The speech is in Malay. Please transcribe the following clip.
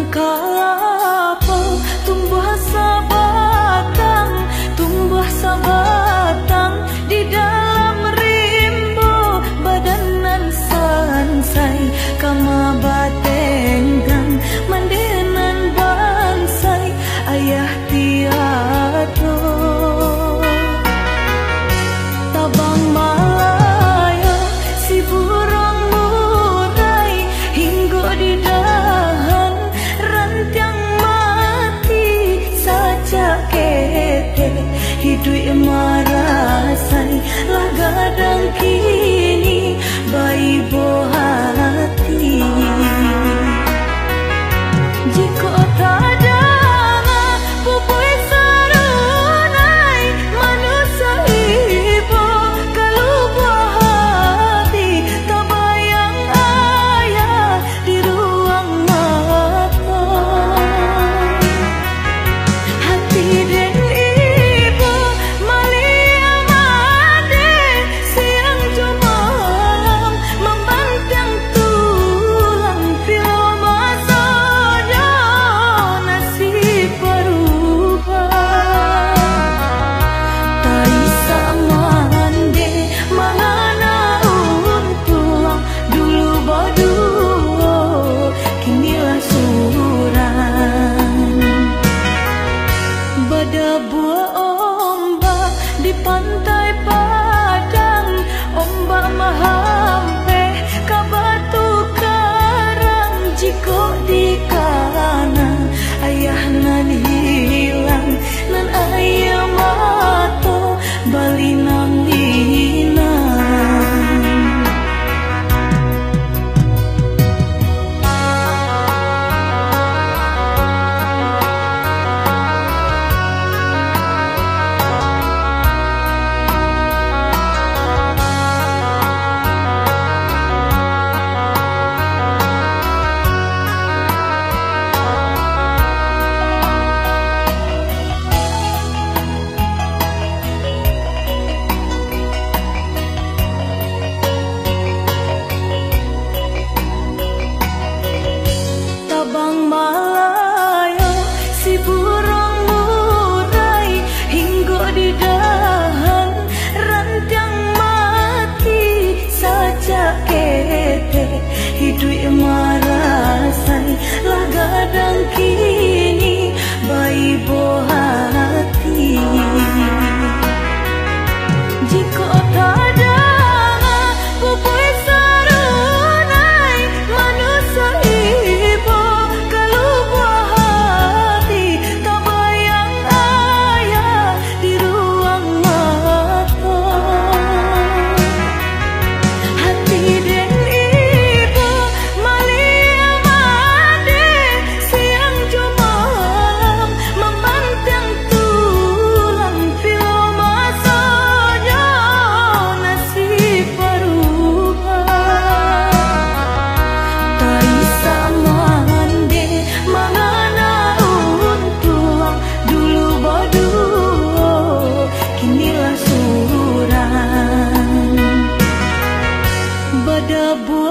Kapal tumbuh sabatang di dalam rimbo badanan sansai kama batenggang mandenan bansai ayah tiado tabang malaya si burung murai hinggo di dahan rantiang mati saja kete hidup marasai lagadang kini bayi bohati jika tada pupui sarunai manusia ibu kalau bohati tabayang ayah di ruang mata hati dan ibu malia made siang jumalam membantang tulang pilo masanya nasib berubah taisa mande mangana untuang dulu boduo kinilah suran badabuah ombak di pantai Padang ombak mahampe kabatu karang jiko di kanan ayah nan hilang nan ayah mato bali nang inang Tabang Malaya si burung murai hinggo di dahan rantiang mati saja kete hidup marasai lagadang kini bayi bohati jika tada pupui sarunai manusia ibu kalau bohati tabayang ayah di ruang mata hati dan ibu malia made siang jumalam membantang tulang pilo masanya nasib berubah taisa mande mangana untuang dulu boduo kinilah suran badabuah